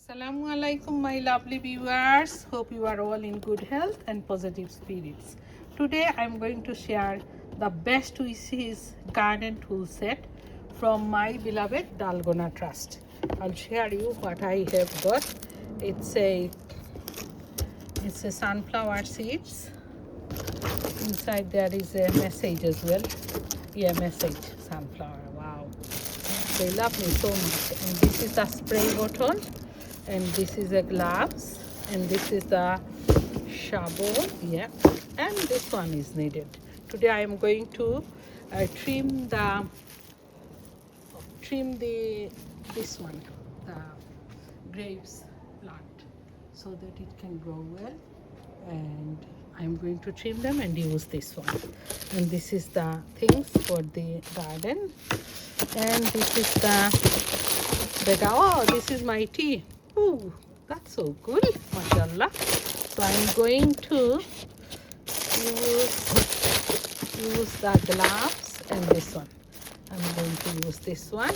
Assalamu alaikum, my lovely viewers. Hope you are all in good health and positive spirits. Today I'm going to share the best wishes garden tool set from my beloved Dalgona Trust. I'll share you what I have got. It's a sunflower seeds. Inside there is a message as well. Yeah, message sunflower. Wow, they love me so much. And this is a spray bottle. And this is a gloves, and this is the shovel, yeah, and this one is needed. Today I am going to trim this one, the grapes plant, so that it can grow well. And I'm going to trim them and use this one. And this is the things for the garden. And this is oh, this is my tea. Ooh, that's so good, mashallah. So I'm going to use the gloves and this one. I'm going to use this one.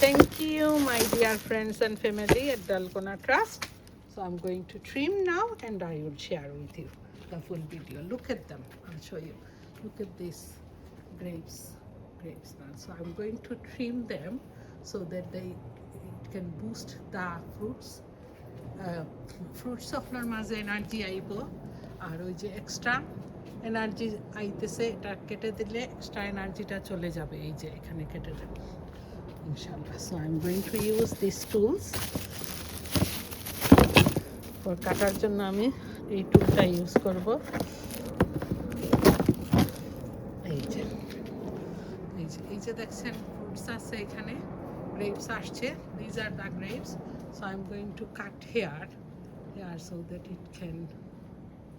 Thank you, my dear friends and family at Dalgona Trust. So I'm going to trim now and I will share with you the full video. Look at them, I'll show you. Look at these grapes now. So I'm going to trim them so that it can boost the fruits of maze energy আইবো আর ওই যে extra energy আইতেছে এটা কেটে দিলে extra এনার্জিটা চলে যাবে এই যে এখানে কেটে দেব ইনশাআল্লাহ so I am going to use this tools for কাটার জন্য আমি এই টুলটা ইউজ করব এই যে দেখছেন ফ্রুটস আছে এখানে grapes আসছে. These are the grapes. So I'm going to cut here so that it can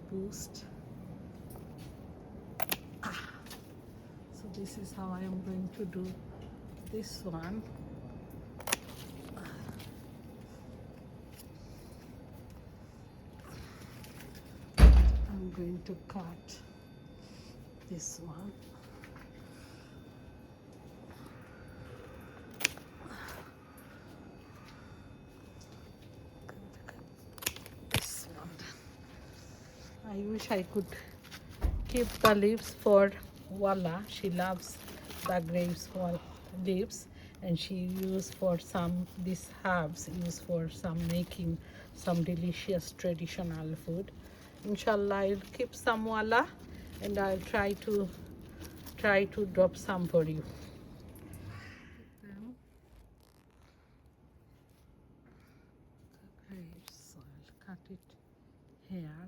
boost. So this is how I am going to do this one. I'm going to cut this one. I wish I could keep the leaves for Walla. She loves the grapes leaves, and she used for these herbs used for making some delicious traditional food. Inshallah, I'll keep some Walla, and I'll try to drop some for you. Grapes, so I'll cut it here.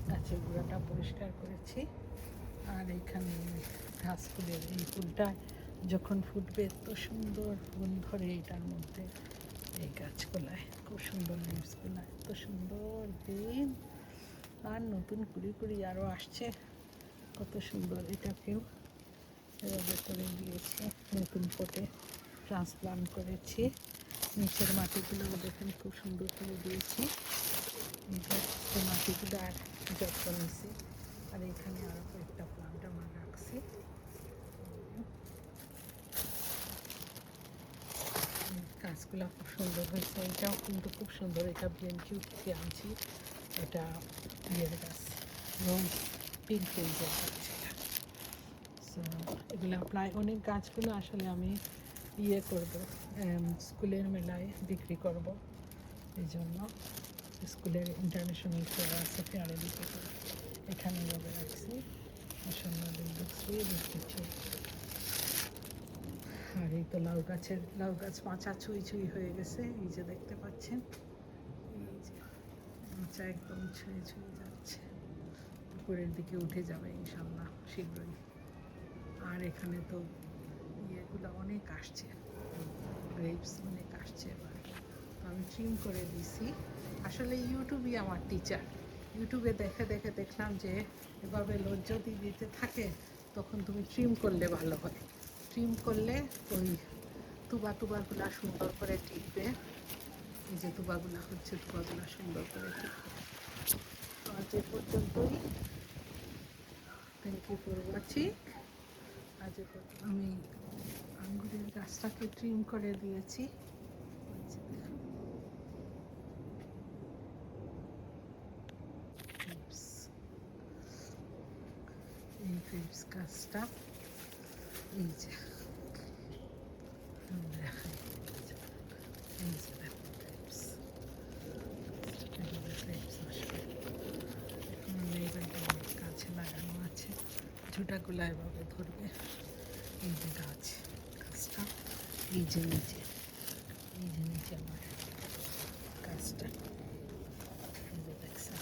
গাছের গোড়াটা পরিষ্কার করেছি আর এইখানে ঘাস ফুলের এই ফুলটা যখন ফুটবে এত সুন্দর ফুল ধরে এটার মধ্যে এই গাছগুলায় খুব সুন্দর লিভসগুলা এত সুন্দর গ্রিন আর নতুন কুড়ি কুড়ি আরও আসছে কত সুন্দর এটাকেও এভাবে করে দিয়েছি নতুন পটে ট্রান্সপ্লান্ট করেছি নিচের মাটিগুলো দেখেন খুব সুন্দর করে দিয়েছি মাটিগুলো আর যত্ন নিয়েছি আর এখানে আরও কয়েকটা প্লান্ট আমার রাখছি গাছগুলো খুব সুন্দর হয়েছে এটাও কিন্তু খুব সুন্দর এটা BNQ থেকে আনছি এটা ইয়ের গাছ রোজ পিঙ্ক রেঞ্জের গাছ এটা সো তো এগুলো প্রায় অনেক গাছগুলো আসলে আমি ইয়ে করব, স্কুলের মেলায় বিক্রি করব, এই জন্য স্কুলের ইন্টারন্যাশনাল ফেয়ার আছে, ফেয়ারে বিক্রি করব। এখানে এভাবে রাখছি অসম্মানের দেখছি বেশ কিছু। আর এই তো লাউ গাছ মাচা ছুঁই ছুঁই হয়ে গেছে, এই যে দেখতে পাচ্ছেন, এই যে মাচা একদম ছুঁয়ে ছুঁয়ে যাচ্ছে, উপরের দিকে উঠে যাবে ইনশাল্লাহ শীঘ্রই। আর এখানে তো ইয়েগুলো অনেক আসছে, গ্রেপস অনেক আসছে এবার, তো আমি ট্রিম করে দিছি। আসলে ইউটিউবই আমার টিচার, ইউটিউবে দেখে দেখে দেখলাম যে এভাবে লোড যদি দিতে থাকে তখন তুমি ট্রিম করলে ভালো হয়, ট্রিম করলে ওই তুবাগুলা সুন্দর করে টিকবে। এই যে তুবাগুলা হচ্ছে, তুবাগুলা সুন্দর করে টিকবে। তো আজ এ পর্যন্তই, থ্যাংক ইউ ফর ওয়াচিং। আজ আমি আঙ্গুরের গাছটাকে ট্রিম করে দিয়েছি। এই গ্রেপস গাছটা, এই যে এই যে গ্রেপস, গ্রেপস আসবে। গাছে লাগানো আছে, ঝুটাগুলা এভাবে ধরবে। এই যে গাছটা, এই যে নিচে, এই যে নিচে আমার গাছটা, এই যে দেখছেন,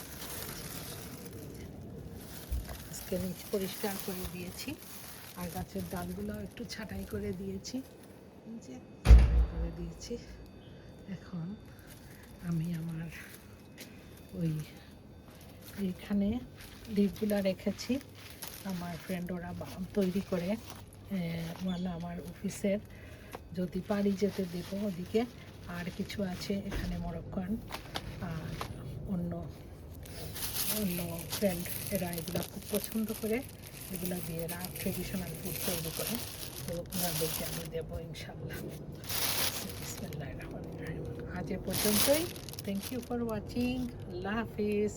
আজকে নিচ পরিষ্কার করে দিয়েছি, আর গাছের ডালগুলো একটু ছাঁটাই করে দিয়েছি, এই যে ছাঁটাই করে দিয়েছি। এখন আমি আমার ওই এইখানে লিপগুলো রেখেছি, আমার ফ্রেন্ড ওরা তৈরি করে, মানে আমার অফিসের যদি পারি যেতে দেবো ওদিকে। আর কিছু আছে এখানে মরক্কান আর অন্য অন্য ফ্রেন্ড, এরা এগুলো খুব পছন্দ করে, এগুলো দিয়ে এরা ট্রেডিশনাল ফুড তৈরি করে, তো ওনাদেরকে আমি দেবো ইনশাল্লাহ। বিসমিল্লাহির রহমানির রহিম। আজ এ পর্যন্তই, থ্যাংক ইউ ফর ওয়াচিং, আল্লাহ হাফিজ।